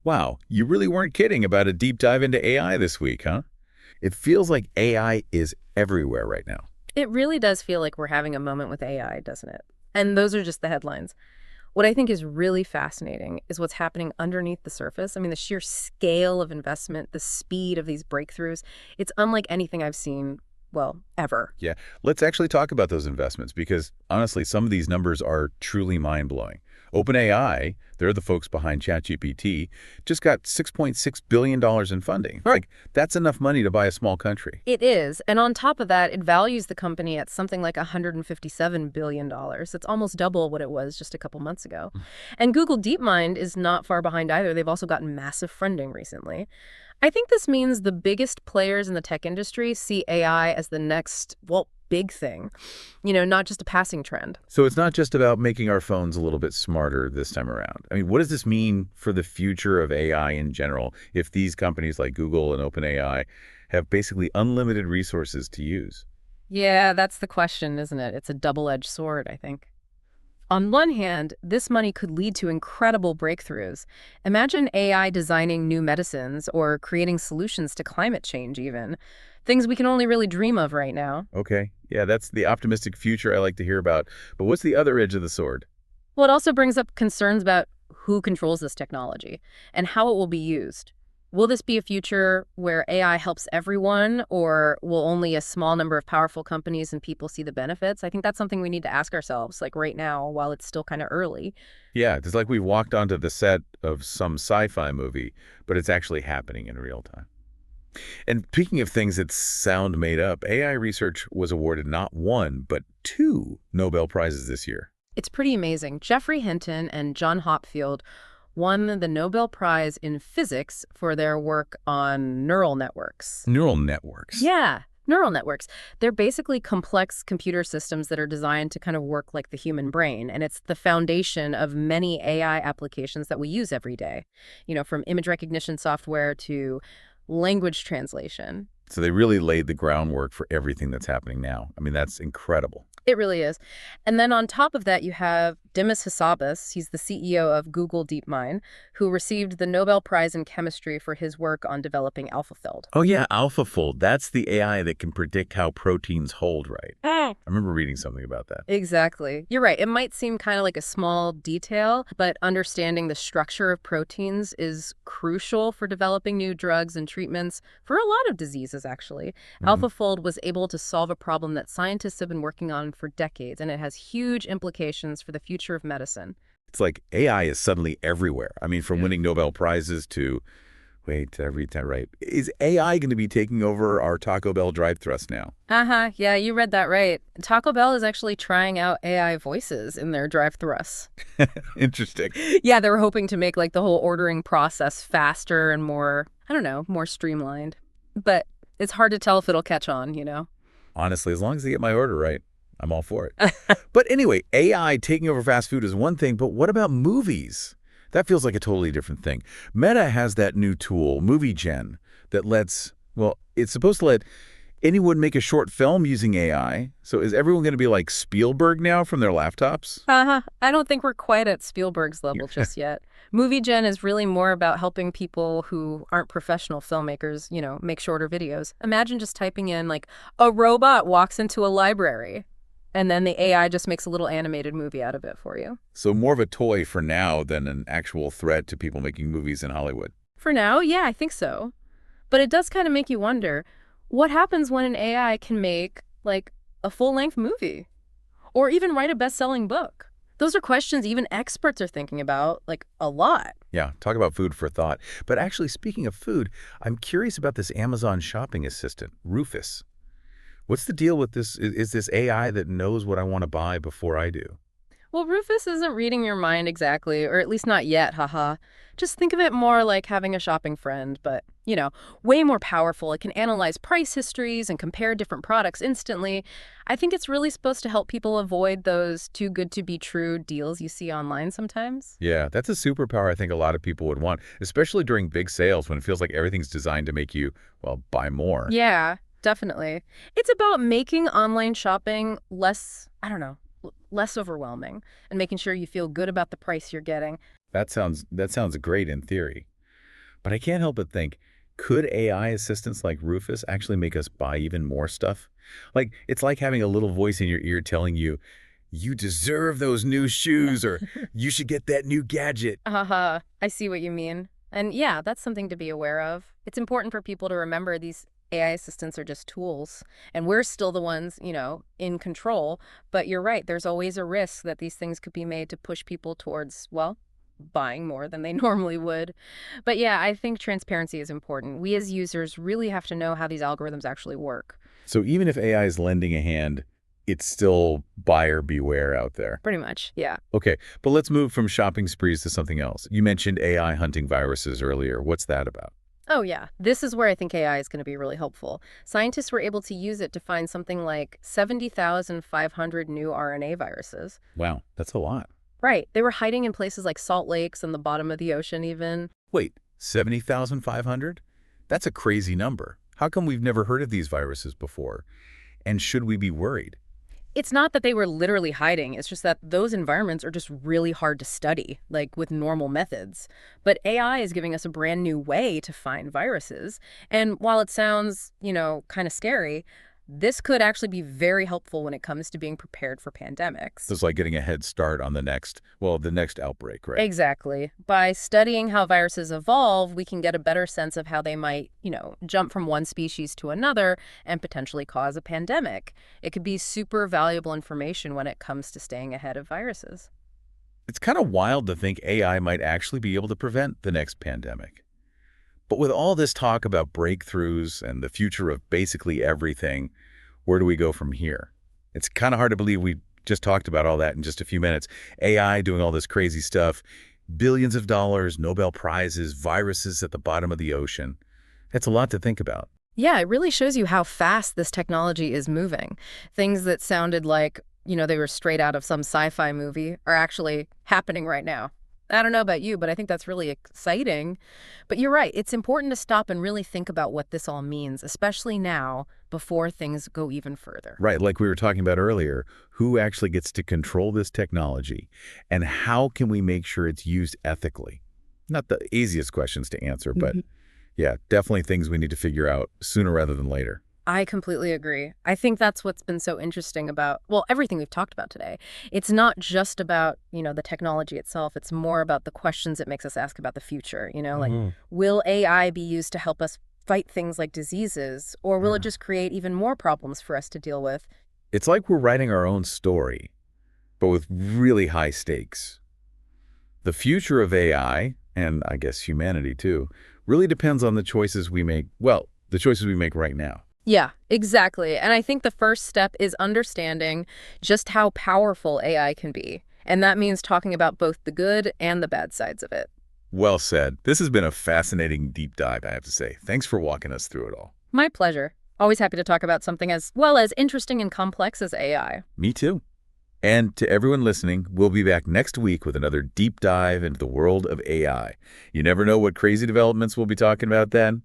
Wow, you really weren't kidding about a deep dive into AI this week, huh? It feels like AI is everywhere right now. It really does feel like we're having a moment with AI, doesn't it? And those are just the headlines. What I think is really fascinating is what's happening underneath the surface. I mean, the sheer scale of investment, the speed of these breakthroughs, it's unlike anything I've seen, well, ever. Yeah, let's actually talk about those investments because honestly, some of these numbers are truly mind-blowing. OpenAI, they're the folks behind ChatGPT, just got $6.6 billion in funding. Like, that's enough money to buy a small country. It is. And on top of that, it values the company at something like $157 billion. That's almost double what it was just a couple months ago. And Google DeepMind is not far behind either. They've also gotten massive funding recently. I think this means the biggest players in the tech industry see AI as the next, well, big thing, not just a passing trend. So it's not just about making our phones a little bit smarter this time around. I mean, what does this mean for the future of AI in general if these companies like Google and OpenAI have basically unlimited resources to use? Yeah, that's the question, isn't it? It's a double-edged sword, I think. On one hand, this money could lead to incredible breakthroughs. Imagine AI designing new medicines or creating solutions to climate change even. Things we can only really dream of right now. Okay, yeah, that's the optimistic future I like to hear about. But what's the other edge of the sword? Well, it also brings up concerns about who controls this technology and how it will be used. Will this be a future where AI helps everyone, or will only a small number of powerful companies and people see the benefits? I think that's something we need to ask ourselves, like right now, while it's still kind of early. Yeah, it's like we walked onto the set of some sci-fi movie, but it's actually happening in real time. And speaking of things that sound made up, AI research was awarded not one, but two Nobel Prizes this year. It's pretty amazing. Geoffrey Hinton and John Hopfield won the Nobel Prize in Physics for their work on neural networks. Neural networks. Yeah, neural networks. They're basically complex computer systems that are designed to kind of work like the human brain, and it's the foundation of many AI applications that we use every day, from image recognition software to language translation. So they really laid the groundwork for everything that's happening now. I mean, that's incredible. It really is. And then on top of that, you have Dimas Hassabis. He's the CEO of Google DeepMind, who received the Nobel Prize in Chemistry for his work on developing AlphaFold. Oh, yeah, AlphaFold. That's the AI that can predict how proteins hold, right? Mm. I remember reading something about that. Exactly. You're right. It might seem kind of like a small detail, but understanding the structure of proteins is crucial for developing new drugs and treatments for a lot of diseases, actually. AlphaFold was able to solve a problem that scientists have been working on for decades, and it has huge implications for the future of medicine. It's like AI is suddenly everywhere. I mean, from winning Nobel Prizes to, wait, did I read that right? Is AI going to be taking over our Taco Bell drive-thrus now? Uh-huh. Yeah, you read that right. Taco Bell is actually trying out AI voices in their drive-thrus. Interesting. Yeah, they were hoping to make like the whole ordering process faster and more, I don't know, more streamlined. But it's hard to tell if it'll catch on. Honestly, as long as they get my order right, I'm all for it. But anyway, AI taking over fast food is one thing, but what about movies? That feels like a totally different thing. Meta has that new tool, MovieGen, that lets, well, it's supposed to let anyone make a short film using AI. So is everyone going to be like Spielberg now from their laptops? Uh-huh. I don't think we're quite at Spielberg's level just yet. MovieGen is really more about helping people who aren't professional filmmakers, make shorter videos. Imagine just typing in like, a robot walks into a library. And then the AI just makes a little animated movie out of it for you. So more of a toy for now than an actual threat to people making movies in Hollywood. For now, yeah, I think so. But it does kind of make you wonder, what happens when an AI can make, like, a full-length movie? Or even write a best-selling book? Those are questions even experts are thinking about, like, a lot. Yeah, talk about food for thought. But actually, speaking of food, I'm curious about this Amazon shopping assistant, Rufus. What's the deal with this? Is this AI that knows what I want to buy before I do? Well, Rufus isn't reading your mind exactly, or at least not yet, haha. Just think of it more like having a shopping friend, but, way more powerful. It can analyze price histories and compare different products instantly. I think it's really supposed to help people avoid those too good to be true deals you see online sometimes. Yeah, that's a superpower I think a lot of people would want, especially during big sales when it feels like everything's designed to make you, well, buy more. Yeah, definitely. It's about making online shopping less, I don't know, less overwhelming and making sure you feel good about the price you're getting. That sounds great in theory. But I can't help but think, could AI assistants like Rufus actually make us buy even more stuff? Like, it's like having a little voice in your ear telling you, you deserve those new shoes, or you should get that new gadget. I see what you mean. And yeah, that's something to be aware of. It's important for people to remember these AI assistants are just tools, and we're still the ones, in control. But you're right, there's always a risk that these things could be made to push people towards, well, buying more than they normally would. But yeah, I think transparency is important. We as users really have to know how these algorithms actually work. So even if AI is lending a hand, it's still buyer beware out there. Pretty much, yeah. Okay, but let's move from shopping sprees to something else. You mentioned AI hunting viruses earlier. What's that about? Oh, yeah. This is where I think AI is going to be really helpful. Scientists were able to use it to find something like 70,500 new RNA viruses. Wow, that's a lot. Right. They were hiding in places like salt lakes and the bottom of the ocean even. Wait, 70,500? That's a crazy number. How come we've never heard of these viruses before? And should we be worried? It's not that they were literally hiding. It's just that those environments are just really hard to study, like with normal methods. But AI is giving us a brand new way to find viruses. And while it sounds, kind of scary, this could actually be very helpful when it comes to being prepared for pandemics. So it's like getting a head start on the next outbreak, right? Exactly. By studying how viruses evolve, we can get a better sense of how they might, jump from one species to another and potentially cause a pandemic. It could be super valuable information when it comes to staying ahead of viruses. It's kind of wild to think AI might actually be able to prevent the next pandemic. But with all this talk about breakthroughs and the future of basically everything, where do we go from here? It's kind of hard to believe we just talked about all that in just a few minutes. AI doing all this crazy stuff, billions of dollars, Nobel Prizes, viruses at the bottom of the ocean. It's a lot to think about. Yeah, it really shows you how fast this technology is moving. Things that sounded like, they were straight out of some sci-fi movie are actually happening right now. I don't know about you, but I think that's really exciting. But you're right. It's important to stop and really think about what this all means, especially now, before things go even further. Right, like we were talking about earlier, who actually gets to control this technology, and how can we make sure it's used ethically? Not the easiest questions to answer, but yeah, definitely things we need to figure out sooner rather than later. I completely agree. I think that's what's been so interesting about, well, everything we've talked about today. It's not just about, the technology itself. It's more about the questions it makes us ask about the future, like, will AI be used to help us fight things like diseases, or will it just create even more problems for us to deal with? It's like we're writing our own story, but with really high stakes. The future of AI, and I guess humanity too, really depends on the choices we make, the choices we make right now. Yeah, exactly. And I think the first step is understanding just how powerful AI can be. And that means talking about both the good and the bad sides of it. Well said. This has been a fascinating deep dive, I have to say. Thanks for walking us through it all. My pleasure. Always happy to talk about something as well as interesting and complex as AI. Me too. And to everyone listening, we'll be back next week with another deep dive into the world of AI. You never know what crazy developments we'll be talking about then.